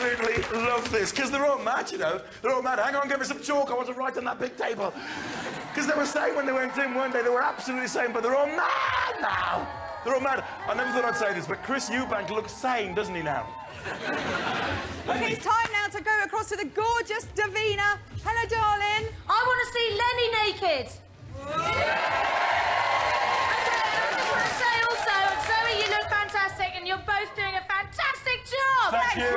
absolutely love this, because they're all mad, you know. They're all mad. Hang on, give me some chalk. I want to write on that big table. Because they were saying when they went in one day, they were absolutely sane, but they're all mad now. They're all mad. I never thought I'd say this, but Chris Eubank looks sane, doesn't he now? Okay, it's time now to go across to the gorgeous Davina. Hello, darling. I want to see Lenny naked. Okay, I just want to say also, Zoe, you look fantastic, and you're both doing a fantastic job. Thank you.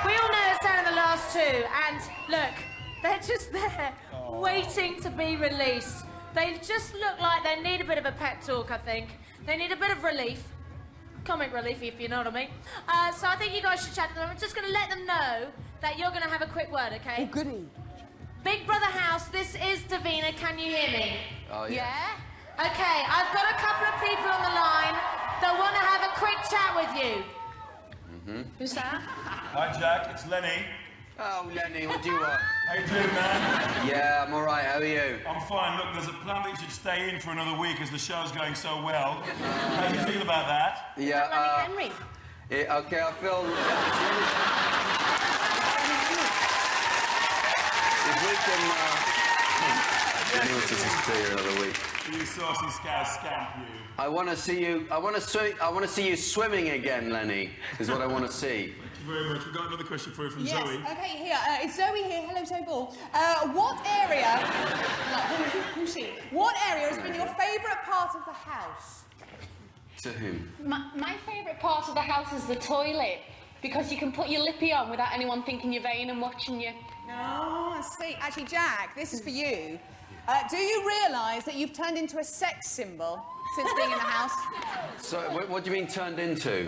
We all know it's down in the last two, and look, they're just there, waiting to be released. They just look like they need a bit of a pep talk, I think. They need a bit of relief. Comic relief, if you know what I mean. So I think you guys should chat to them. I'm just going to let them know that you're going to have a quick word, OK? Oh, goody. Big Brother House, this is Davina. Can you hear me? Oh, yeah. OK, I've got a couple of people on the line that want to have a quick chat with you. Who's that? Hi, Jack. It's Lenny. Oh, Lenny, what do you want? How you doing, man? Yeah, I'm all right. How are you? I'm fine. Look, there's a plan that you should stay in for another week as the show's going so well. How do you feel about that? Yeah, Henry. yeah, OK, I feel... if we can... You notice it's clear another week. You saucy scamp, you. I want to see you... I want to see you swimming again, Lenny, is what I want to see. Thank you very much. We've got another question for you from Yes, Zoe. okay, here. It's Zoe here. Hello, Zoe Ball. What area... who's she? What area has been your favourite part of the house? To whom? My favourite part of the house is the toilet, because you can put your lippy on without anyone thinking you're vain and watching you. Oh, I see. Actually, Jack, this is for you. Do you realise that you've turned into a sex symbol since being in the house? So, what do you mean turned into?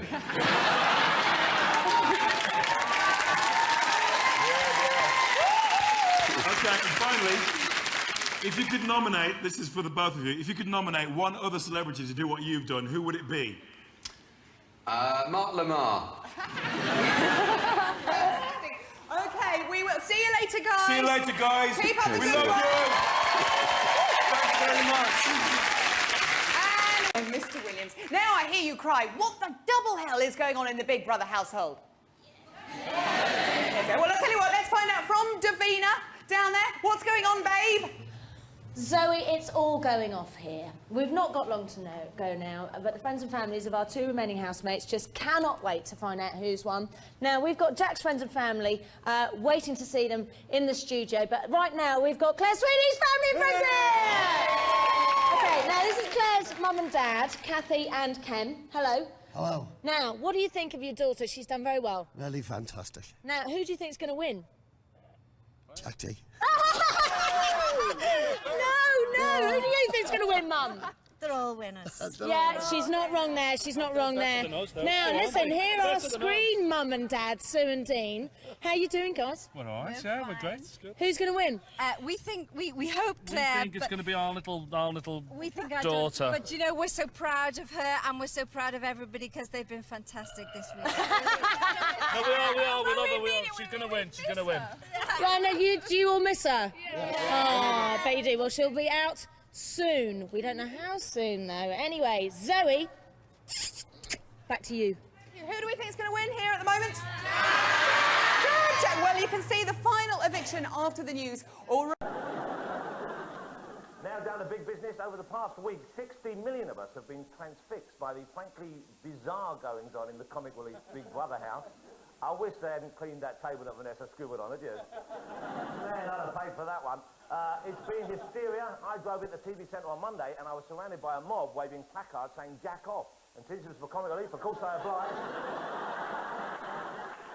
Okay, and finally, if you could nominate, this is for the both of you, if you could nominate one other celebrity to do what you've done, who would it be? Mark Lamar. Okay, we will see you later, guys. See you later, guys. Keep up the We good love work. you. Thanks very much. And Mr. Williams. Now I hear you cry. What the double hell is going on in the Big Brother household? Okay, well, I'll tell you what, let's find out from Davina down there. What's going on, babe? Zoe, it's all going off here. We've not got long to go now, but the friends and families of our two remaining housemates just cannot wait to find out who's won. Now, we've got Jack's friends and family waiting to see them in the studio, but right now we've got Claire Sweeney's family and friends here! OK, now this is Claire's mum and dad, Kathy and Ken. Hello. Hello. Now, what do you think of your daughter? She's done very well. Really fantastic. Now, who do you think's going to win? Jackie. No, who do you think's going to win, Mum? They're all winners. Yeah, she's not wrong there. She's not wrong there. Now, listen, here are screen mum and dad, Sue and Dean. How you doing, guys? We're all right, yeah, we're great. Good. Who's going to win? We think, we hope Claire. We think it's going to be our little we think our daughter. But you know, we're so proud of her, and we're so proud of everybody because they've been fantastic this week. No, we are. We love her. We are. She's going to win. She's going to win. Well, no, do you all miss her? Yeah. Oh, I bet you do. Well, she'll be out soon. We don't know how soon, though. Anyway, Zoe, back to you. Who do we think is going to win here at the moment? Good, Jack. Well, you can see the final eviction after the news. All right. Now down to big business. Over the past week, 60 million of us have been transfixed by the frankly bizarre goings-on in the Comic Relief Big Brother house. I wish they hadn't cleaned that table that Vanessa scribbled on it, you. Man, I'd have paid for that one. It's been hysteria. I drove into TV Centre on Monday and I was surrounded by a mob waving placards saying "Jack off." And since it was for Comic Relief, of course I obliged.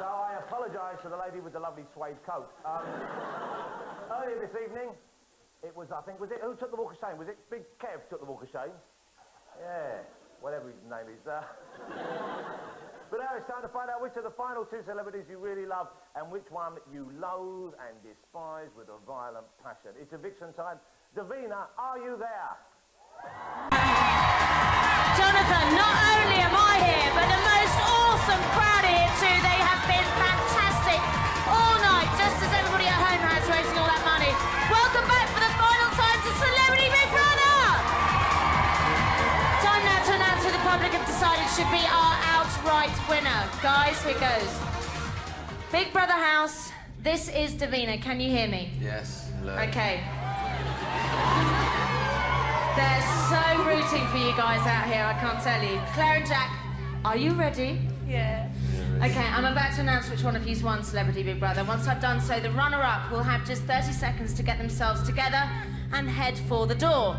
So I apologise to the lady with the lovely suede coat. Earlier this evening, it was, I think, was it, who took the walk of shame? Was it Big Kev took the walk of shame? Yeah, whatever his name is. But now it's time to find out which of the final two celebrities you really love and which one you loathe and despise with a violent passion. It's eviction time. Davina, are you there? Jonathan, not only am I here, but the most awesome crowd are here too. They have been fantastic all night, just as everybody at home has, raising all that money. Welcome back for the final time to Celebrity Big Brother! Time now to announce who the public have decided should be our outright winner. Guys, here goes. Big Brother house, this is Davina. Can you hear me? Yes. Hello. Okay. They're so rooting for you guys out here, I can't tell you. Claire and Jack, are you ready? Yeah. Okay, I'm about to announce which one of you's won Celebrity Big Brother. Once I've done so, the runner-up will have just 30 seconds to get themselves together and head for the door.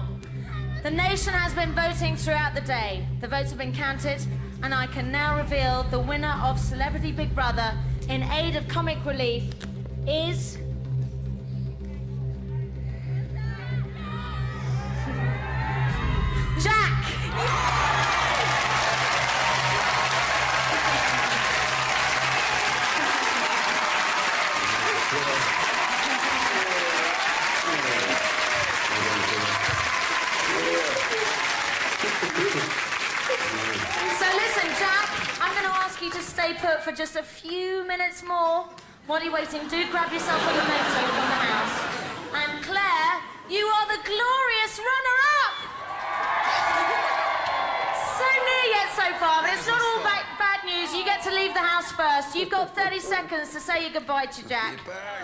The nation has been voting throughout the day. The votes have been counted, and I can now reveal the winner of Celebrity Big Brother in aid of comic relief is... Jack! So listen, Jack, I'm going to ask you to stay put for just a few minutes more. While you're waiting, do grab yourself a memento from the house. And Claire, you are the glorious runner-up! So near yet so far, but it's not all bad news. You get to leave the house first. You've got 30 seconds to say your goodbye to Jack.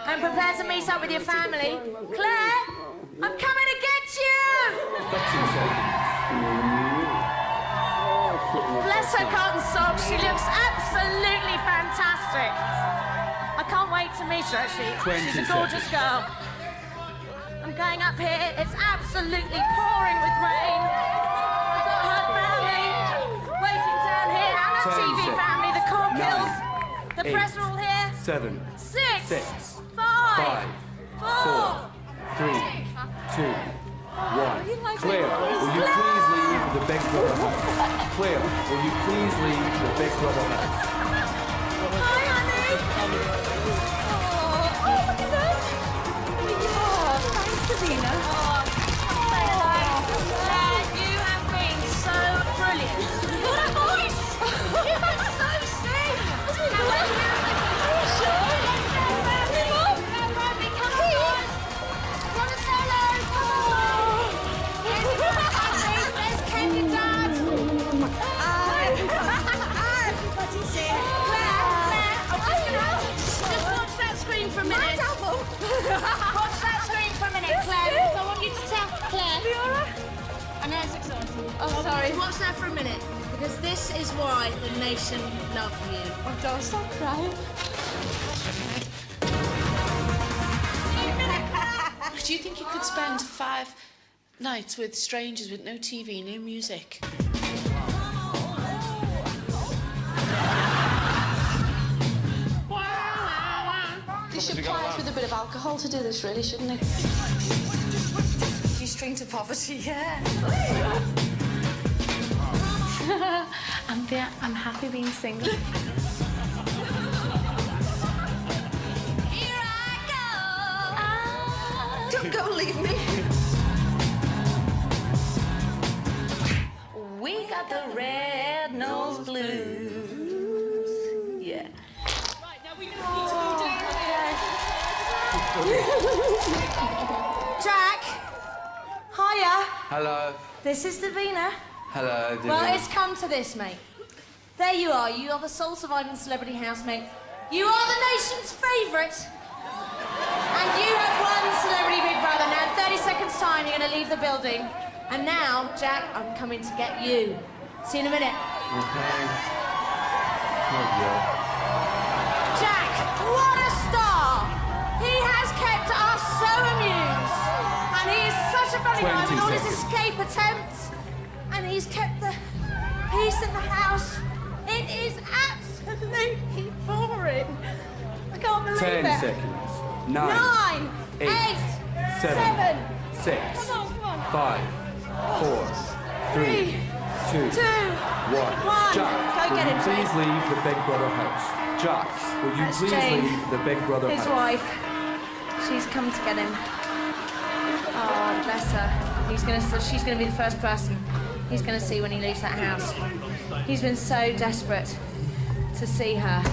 And prepare to meet up with your family. Claire, I'm coming to get you! Bless her cotton socks, she looks absolutely fantastic. I can't wait to meet her, actually. She's a gorgeous girl. I'm going up here, it's absolutely pouring with rain. I've got her family waiting down here, and her TV family, the Corkills. The press are all here. 7, 6, 5, 4, 3, 2, 1. Claire, will you please leave the Big Brother house? Claire, will you please leave the Big Brother house? Hi, honey. Oh, look at that. Oh, thanks, Davina. Claire, you have been so brilliant. What a voice! You can so sing. Watch that screen for a minute, Claire, because I want you to tell Claire. Viola? I know it's exciting. Oh, sorry. Watch that for a minute, because this is why the nation love you. Oh, don't stop crying. Do you think you could spend 5 nights with strangers with no TV, no music? You should apply it with a bit of alcohol to do this, really, shouldn't it? You string to poverty, yeah. I'm happy being single. Here I go. Don't go and leave me. We got the red nose blues. Yeah. Right, now we know what to do down Jack! Hiya! Hello. This is Davina. Hello, Davina. Well, it's come to this, mate. There you are. You are the sole surviving celebrity housemate. You are the nation's favourite. And you have won Celebrity Big Brother. Now, in 30 seconds' time, you're going to leave the building. And now, Jack, I'm coming to get you. See you in a minute. Okay. Jack, what a star! He has kept us so amused. And he is such a funny guy with all his escape attempts. And he's kept the peace in the house. It is absolutely boring. I can't believe 10 it. seconds. 9, 9, 8, 7, 6, Come on. 5, 4, 3, 2, 1. 2, 1. Jack, Go will get you him, please Jack. leave the Big Brother house? Jack, will you That's please Jane, leave the Big Brother his house? wife. She's come to get him. Oh, bless her. She's gonna be the first person he's gonna see when he leaves that house. He's been so desperate to see her.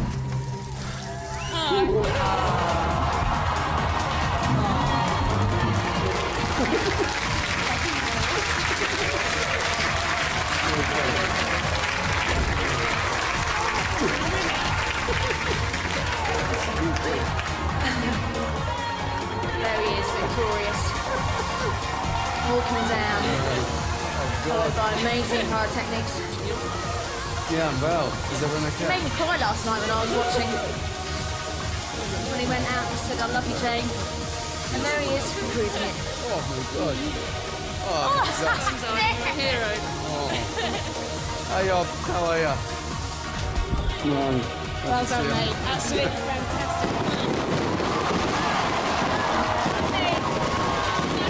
walking down, followed by amazing pyrotechnics. Yeah, I'm well. Is everyone It okay? made me cry last night when I was watching. When he went out and said, "I love you, Jane." And there he is, proving it. Oh my God. Oh, exactly. Hero. Hey, how are you? Well done, mate. Absolutely fantastic.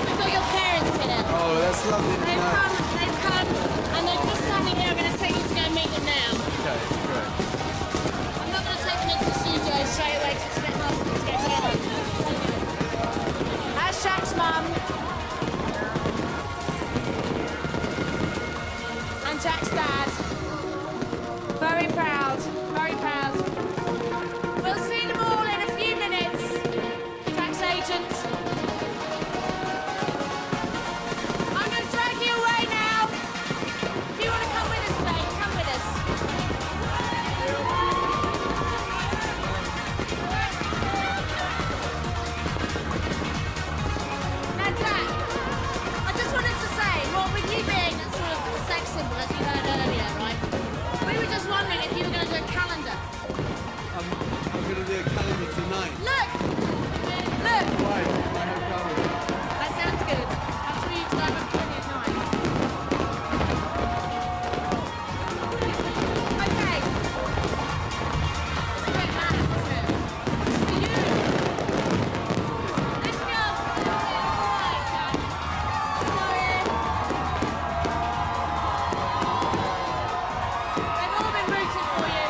We've got your parents here. Oh, that's lovely. They've come, and they're just standing here. I'm going to take you to go and meet them now. Okay, great. I'm not going to take them into the studio straight away because it's a bit hard for them to get down. That's Jack's mum. And Jack's dad. Very proud, very proud. We'll see them all in a few minutes. Jack's agent. I'm going to drag you away now. If you want to come with us, mate, come with us. Now, Jack, I just wanted to say, what with you being a sort of sex symbol, as you heard earlier, right? We were just wondering if you were going to do a calendar. I'm going to do a calendar tonight. Look! Look! Why? I have calendar. That sounds good. That's for you to have a brilliant night. Okay. It's a bit mad, isn't it? It's for you. This girl's alright, Jack. Sorry. They've all been rooting for you.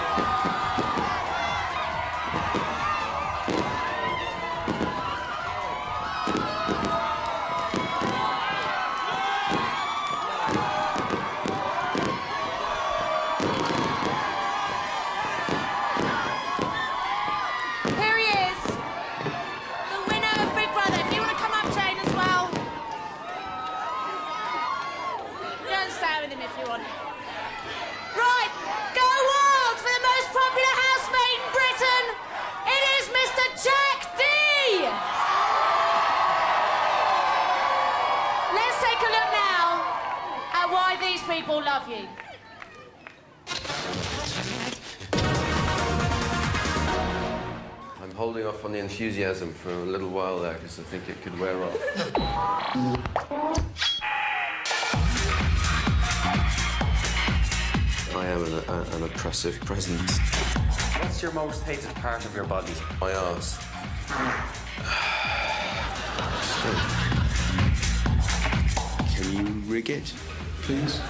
Here he is, the winner of Big Brother. If you want to come up, Jane, as well. Go and stay with him if you want. Right, go wild for the most popular housemate in Britain. It is Mr. Jack D. Let's take a look now at why these people love you. I'm holding off on the enthusiasm for a little while there because I think it could wear off. I am an oppressive presence. What's your most hated part of your body? My arse. Can you rig it, please?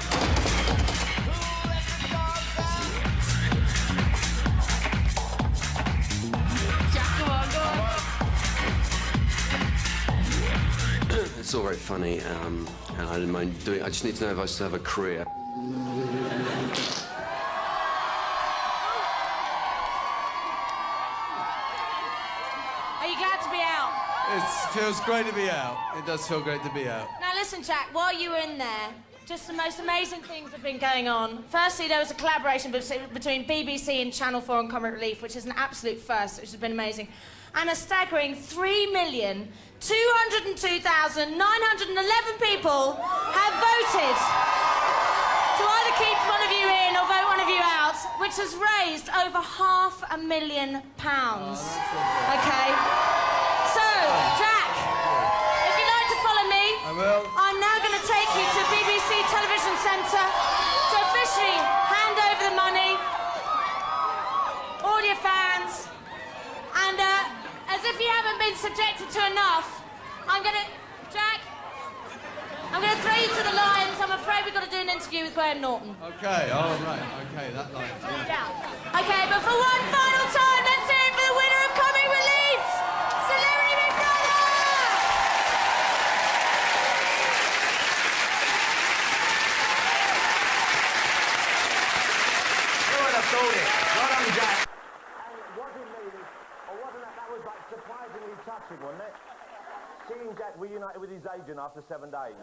It's all very funny, and I didn't mind doing. I just need to know if I still have a career. Are you glad to be out? It feels great to be out. It does feel great to be out. Now listen, Jack, while you were in there, just the most amazing things have been going on. Firstly, there was a collaboration between BBC and Channel 4 and Comic Relief, which is an absolute first, which has been amazing. And a staggering 3,202,911 people have voted to either keep one of you in or vote one of you out, which has raised over £500,000. Okay? So, Jack, if you'd like to follow me, I will. I'm now going to take you to BBC Television Centre to officially hand over the money, all your fans, and as if you haven't been subjected to enough, I'm going to... Jack, I'm going to throw you to the lions. I'm afraid we've got to do an interview with Graham Norton. Okay, all right. Okay, that line. Yeah. Okay, but for one final time, let's hear it for the winner of Comic Relief, Celebrity Big Brother! You would have told it. Well done, Jack. And what it means, or wasn't that was like surprisingly touching, wasn't it? Seeing Jack reunited with his agent after 7 days.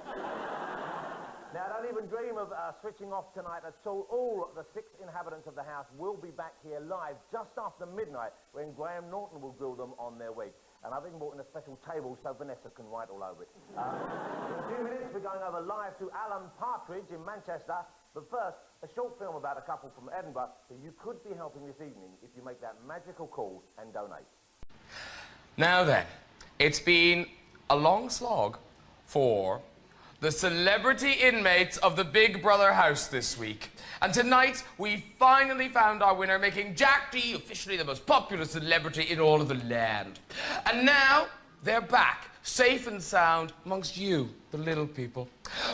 Now, don't even dream of switching off tonight at all. All the 6 inhabitants of the house will be back here live just after midnight when Graham Norton will grill them on their week. And I've even brought in a special table so Vanessa can write all over it. In a few minutes, we're going over live to Alan Partridge in Manchester. But first, a short film about a couple from Edinburgh who you could be helping this evening if you make that magical call and donate. Now then, it's been a long slog for the celebrity inmates of the Big Brother house this week. And tonight, we finally found our winner, making Jack Dee officially the most popular celebrity in all of the land. And now, they're back, safe and sound amongst you, the little people.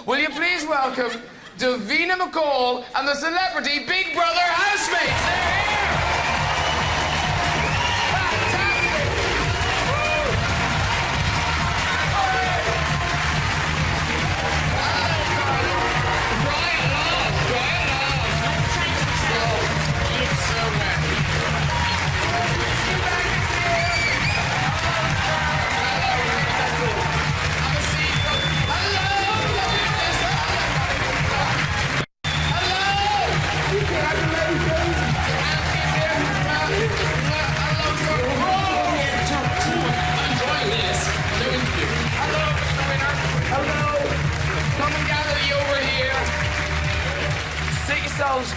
Will you please welcome Davina McCall and the celebrity Big Brother housemates? They're here!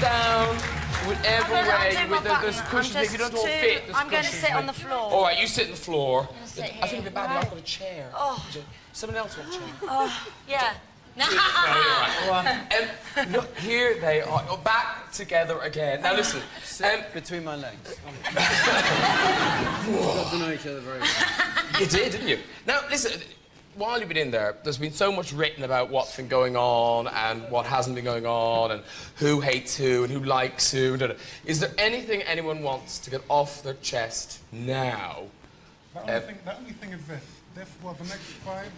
Down, whatever way, with there's cushions. If you don't all fit, there's I'm going to cushions, sit on right? the floor. All right, you sit on the floor. Sit I here. think it'd be bad if I've got a chair. Oh. Someone else want a chair? Oh, yeah. No, you're right. Look, here they are. You're back together again. Now listen. Sit between my legs. We got to know each other very well. You did, didn't you? Now listen. While you've been in there, there's been so much written about what's been going on and what hasn't been going on and who hates who and who likes who. Is there anything anyone wants to get off their chest now? The only thing is this was the next five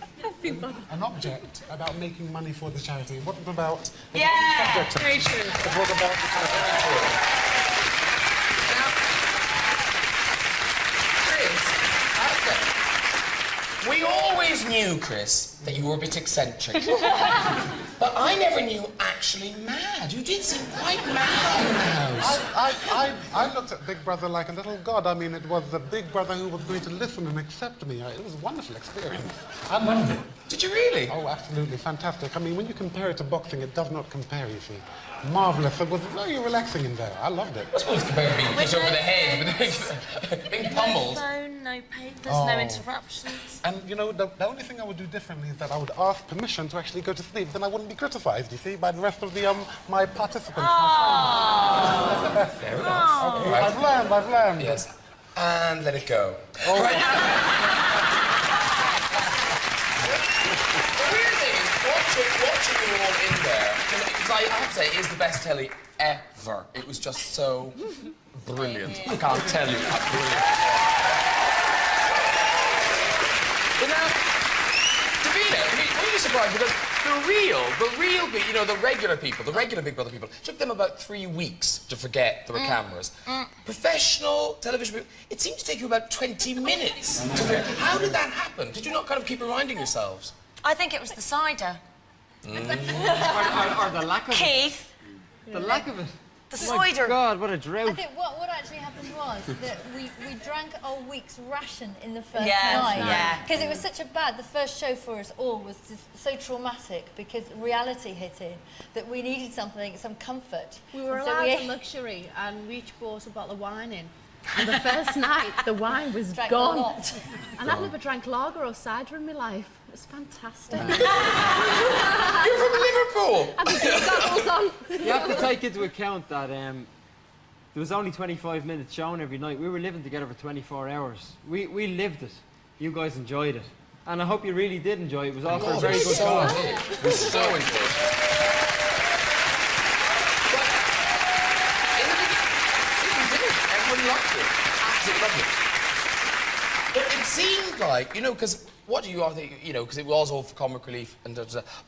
an object about making money for the charity. It wasn't about... Yeah, very true. It was about the charity. We always knew, Chris, that you were a bit eccentric. But I never knew actually mad. You did seem quite mad in the house. I looked at Big Brother like a little god. I mean, it was the Big Brother who was going to listen and accept me. It was a wonderful experience. I loved it. Did you really? Oh, absolutely. Fantastic. I mean, when you compare it to boxing, it does not compare, you see. Marvellous. It was very relaxing in there. I loved it. I suppose compared to being hit over the head with being pummeled. No phone, no papers, no interruptions. And, you know, the only thing I would do differently is that I would ask permission to actually go to sleep. Then I wouldn't be criticised, you see, by the rest of the, my participants. Oh. Fair enough. Okay. Right. I've learned. Yes. And let it go. Oh. Right now. Watching you all in there, because I have to say, it is the best telly ever. It was just so brilliant. I can't tell you how brilliant. But now, Davina, were you surprised? Because the real, you know, the regular people, the regular Big Brother people, it took them about 3 weeks to forget there were cameras. Professional television people, it seemed to take you about 20 minutes to forget. How did that happen? Did you not kind of keep reminding yourselves? I think it was the cider. Or the lack of Keith. it. The lack of it. The Oh my cider. God, what a drought. I think what actually happened was that we drank our week's ration in the first Yes, night. yeah. Because it was such a bad, the first show for us all was just so traumatic because reality hit in that we needed something, some comfort. We were And so allowed we the luxury and we each bought a bottle of wine in. And the first night, the wine was Drank a gone. lot. And I've never drank lager or cider in my life. It's fantastic. You're from Liverpool! And we put goggles on. You have to take into account that there was only 25 minutes shown every night. We were living together for 24 hours. We lived it. You guys enjoyed it. And I hope you really did enjoy it. It was all for a very good cause. It was so enjoyable. Everyone loved it. Absolutely loved it. But it seemed like, you know, because what do you all think, you know, because it was all for comic relief and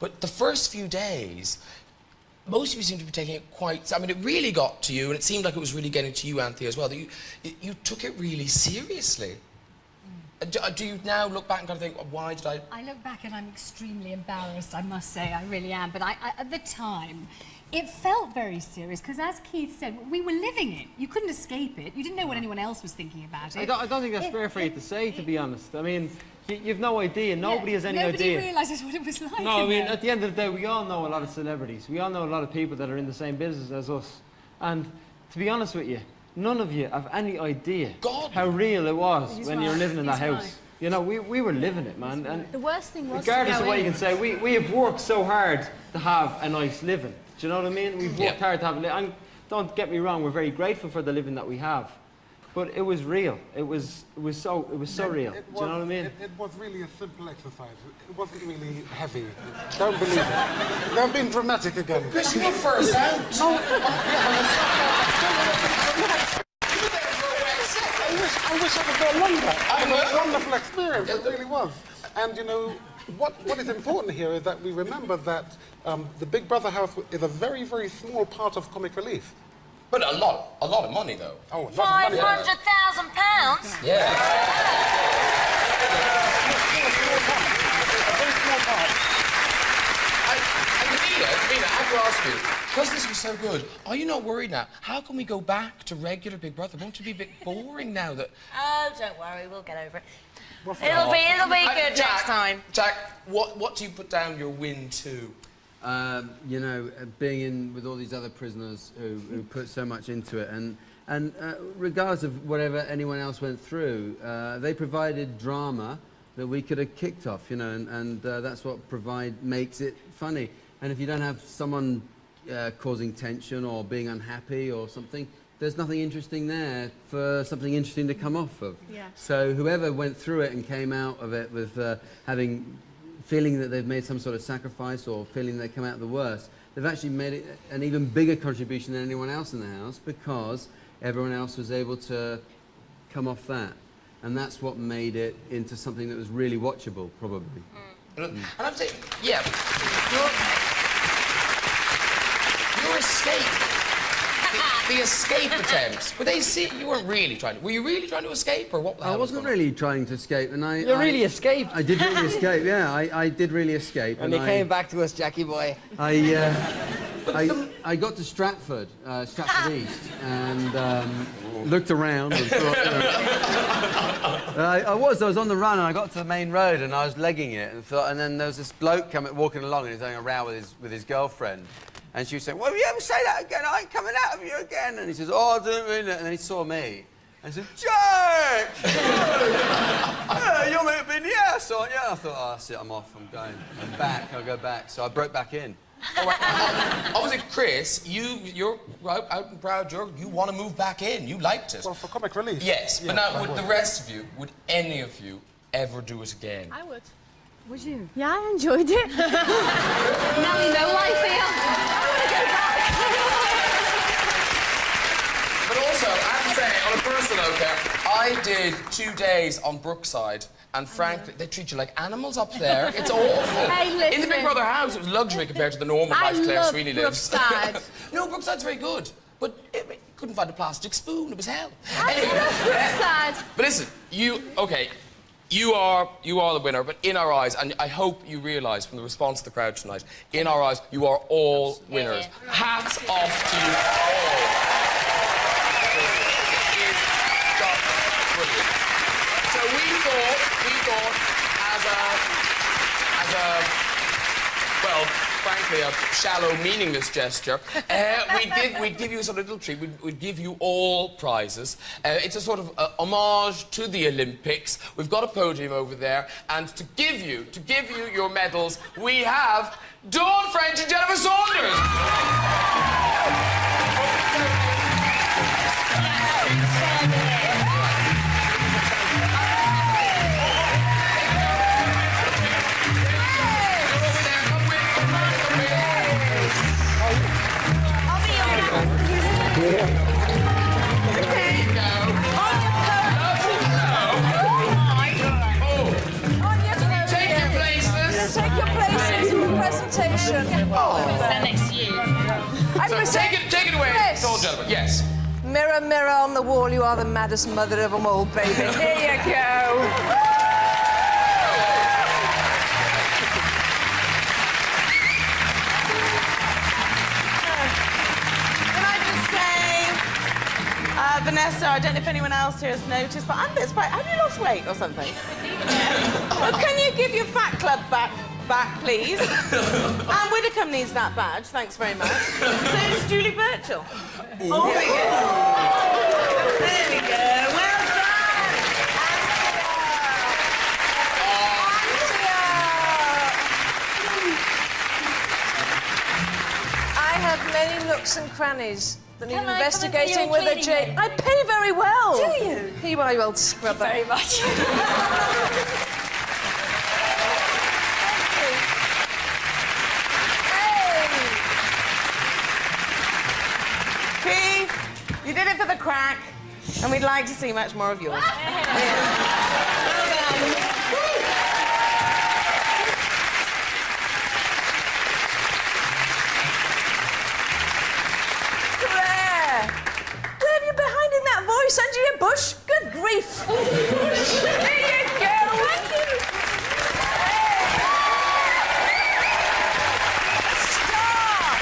but the first few days, most of you seem to be taking it quite, I mean, it really got to you, and it seemed like it was really getting to you, Anthea, as well, that you took it really seriously. Do you now look back and kind of think, why did I... I look back and I'm extremely embarrassed, I must say, I really am. But at the time, It felt very serious because, as Keith said, we were living it. You couldn't escape it. You didn't know what anyone else was thinking about it. I don't think that's fair for you to say, to be honest. I mean, you've no idea. Nobody has any idea. Nobody realises what it was like. No, I mean, at the end of the day, we all know a lot of celebrities. We all know a lot of people that are in the same business as us. And to be honest with you, none of you have any idea how real it was when you were living in that house. Right. You know, we were living it, man. And The worst thing was regardless to of go what you in. can say, we have worked so hard to have a nice living. Do you know what I mean? We've worked hard to have a living. Don't get me wrong, we're very grateful for the living that we have. But it was real. It was so real. Do you know what I mean? It was really a simple exercise. It wasn't really heavy. Don't believe it. They've been dramatic again. Chris, you were first out. No. I wish I was there longer. It was a wonderful experience. It really was. And you know, what is important here is that we remember that the Big Brother house is a very, very small part of Comic Relief. But a lot of money, though. Oh, a lot of money. £500,000? Yeah. A very small part. Davina, I have to ask you, because this was so good, are you not worried now? How can we go back to regular Big Brother? Won't it be a bit boring now that... Oh, don't worry, we'll get over it. It'll be good Jack, next time. Jack, what do you put down your win to? You know, being in with all these other prisoners who put so much into it, and regardless of whatever anyone else went through, they provided drama that we could have kicked off, you know, and that's what makes it funny. And if you don't have someone causing tension or being unhappy or something, there's nothing interesting there for something interesting to come off of. Yeah. So whoever went through it and came out of it with feeling that they've made some sort of sacrifice or feeling they come out the worst, they've actually made it an even bigger contribution than anyone else in the house because everyone else was able to come off that. And that's what made it into something that was really watchable, probably. And I'm saying, yeah, your escape, the escape attempts, were you really trying to escape, or what the hell I wasn't really trying to escape, and I... You really escaped. I did really escape, yeah, I did really escape. And he came back to us, Jackie boy. I got to Stratford East, and looked around and thought, I was on the run, and I got to the main road, and I was legging it, and then there was this bloke walking along, and he was having a row with his girlfriend. And she was saying, well, if you ever say that again, I ain't coming out of you again. And he says, oh, I didn't mean it. And then he saw me. And he said, Jack! Yeah, you're meant to be in the house, aren't you? And I thought, oh, that's it, I'm off, I'm going. I'm back, I'll go back. So I broke back in. Obviously, Chris, you're out and proud, you want to move back in. You liked it. Well, for Comic Relief. Yes, but now, would the rest of you, would any of you ever do it again? I would. Would you? Yeah, I enjoyed it. Now we know life here. I want to go back. But also, I have to say, on a personal note there, I did 2 days on Brookside, and frankly, they treat you like animals up there. It's awful. Hey, listen. In the Big Brother house, it was luxury compared to the normal life Claire love Sweeney lives. Brookside. No, Brookside's very good, but it couldn't find a plastic spoon. It was hell. I love Brookside. But listen, you are the winner, but in our eyes, and I hope you realise from the response of the crowd tonight, in our eyes, you are all winners. Yeah. Hats off to you all. It is just brilliant. So we thought, well, frankly, a shallow, meaningless gesture, we'd give you a little treat. We'd give you all prizes. It's a sort of homage to the Olympics. We've got a podium over there, and to give you your medals, we have Dawn French and Jennifer Saunders. Next to you. Take it away, tall gentlemen. Yes. Mirror, mirror on the wall, you are the maddest mother of them all, baby. Here you go. Vanessa, I don't know if anyone else here has noticed, but I'm a bit surprised. Have you lost weight or something? Well, can you give your fat club back, please? Anne Widdecombe needs that badge, thanks very much. So does Julie Birchall. Oh, there we go. There we go. Well done, I have many nooks and crannies that need Can I come and investigating pay your with a cleaning J. then? I pay very well. Do you? Here you are, you old scrubber. Thank you very much. Keith, you did it for the crack, and we'd like to see much more of yours. Claire, where have you been hiding that voice under your bush? Good grief. There you go. Thank you. Stop.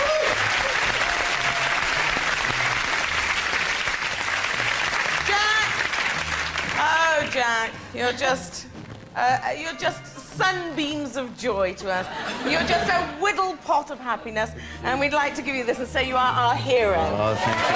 Jack! Oh, Jack, you're just sunbeams of joy to us. You're just a whittle pot of happiness, and we'd like to give you this and say you are our hero. Oh, thank you.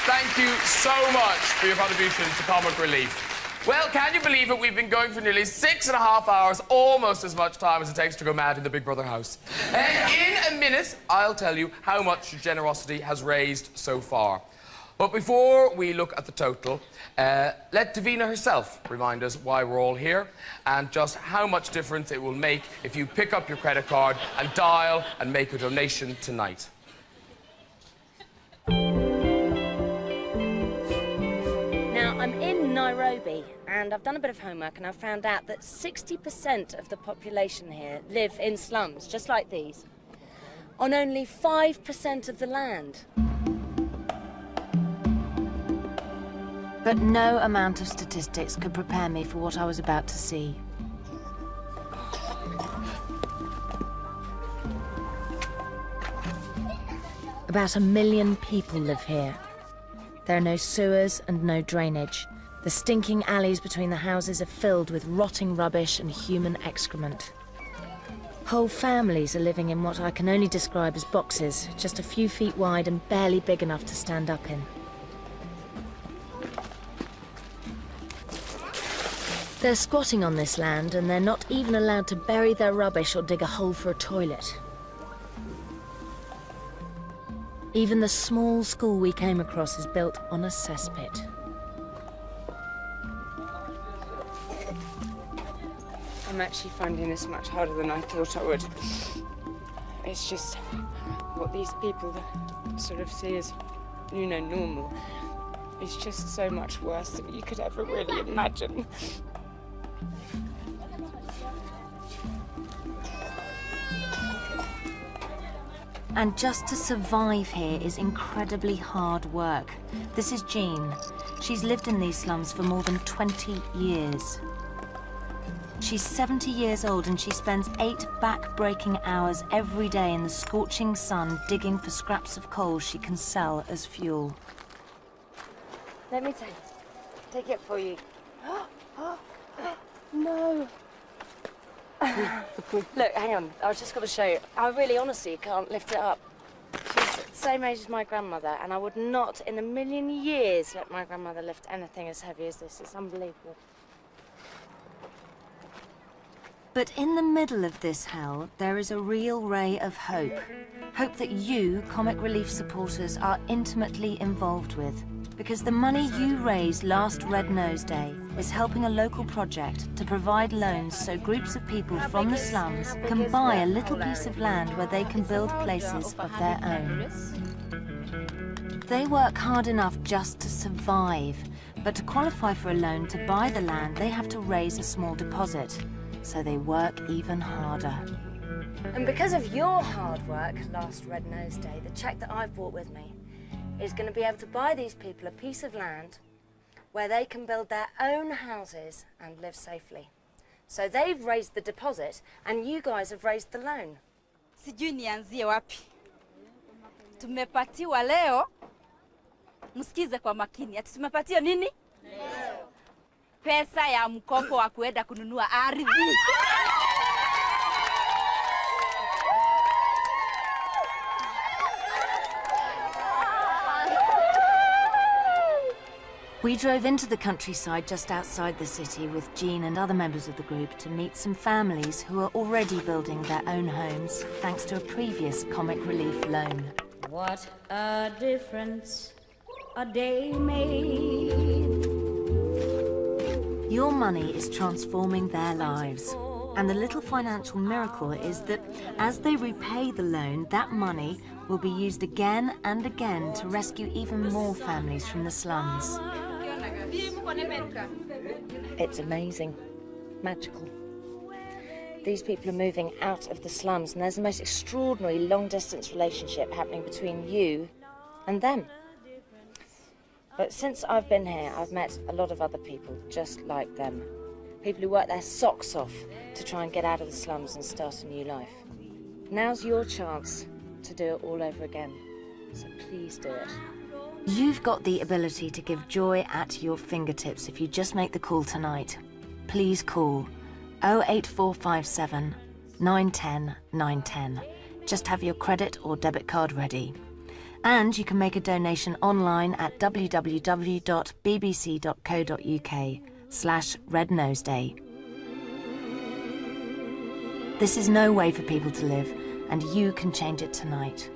Thank you so much for your contribution to comic relief. Well, can you believe it? We've been going for nearly 6.5 hours, almost as much time as it takes to go mad in the Big Brother house. And in a minute, I'll tell you how much your generosity has raised so far. But before we look at the total, let Davina herself remind us why we're all here and just how much difference it will make if you pick up your credit card and dial and make a donation tonight. Now, I'm in Nairobi, and I've done a bit of homework, and I've found out that 60% of the population here live in slums, just like these, on only 5% of the land. But no amount of statistics could prepare me for what I was about to see. About 1 million people live here. There are no sewers and no drainage. The stinking alleys between the houses are filled with rotting rubbish and human excrement. Whole families are living in what I can only describe as boxes, just a few feet wide and barely big enough to stand up in. They're squatting on this land, and they're not even allowed to bury their rubbish or dig a hole for a toilet. Even the small school we came across is built on a cesspit. I'm actually finding this much harder than I thought I would. It's just what these people sort of see as, you know, normal. It's just so much worse than you could ever really imagine. And just to survive here is incredibly hard work. This is Jean. She's lived in these slums for more than 20 years. She's 70 years old and she spends 8 back-breaking hours every day in the scorching sun digging for scraps of coal she can sell as fuel. Let me take it for you. No. Look, hang on. I was just going to show you. I really, honestly, can't lift it up. She's the same age as my grandmother, and I would not, in a million years, let my grandmother lift anything as heavy as this. It's unbelievable. But in the middle of this hell, there is a real ray of hope. Hope that you, Comic Relief supporters, are intimately involved with. Because the money you raised last Red Nose Day is helping a local project to provide loans so groups of people from the slums can buy a little piece of land where they can build places of their own. They work hard enough just to survive, but to qualify for a loan to buy the land, they have to raise a small deposit. So they work even harder. And because of your hard work last Red Nose Day, the cheque that I've brought with me is going to be able to buy these people a piece of land where they can build their own houses and live safely. So they've raised the deposit and you guys have raised the loan. Sijui nianzie wapi. Tumepatiwa leo. Msikize kwa makini. Ati tumepatiwa nini? Pesa ya mkopo wa kuenda kununua ardhi. We drove into the countryside just outside the city with Jean and other members of the group to meet some families who are already building their own homes thanks to a previous Comic Relief loan. What a difference a day made. Your money is transforming their lives. And the little financial miracle is that as they repay the loan, that money will be used again and again to rescue even more families from the slums. It's amazing. Magical. These people are moving out of the slums, and there's the most extraordinary long-distance relationship happening between you and them. But since I've been here, I've met a lot of other people just like them. People who work their socks off to try and get out of the slums and start a new life. Now's your chance to do it all over again. So please do it. You've got the ability to give joy at your fingertips if you just make the call tonight. Please call 08457 910 910. Just have your credit or debit card ready. And you can make a donation online at www.bbc.co.uk/Red Nose Day. This is no way for people to live, and you can change it tonight.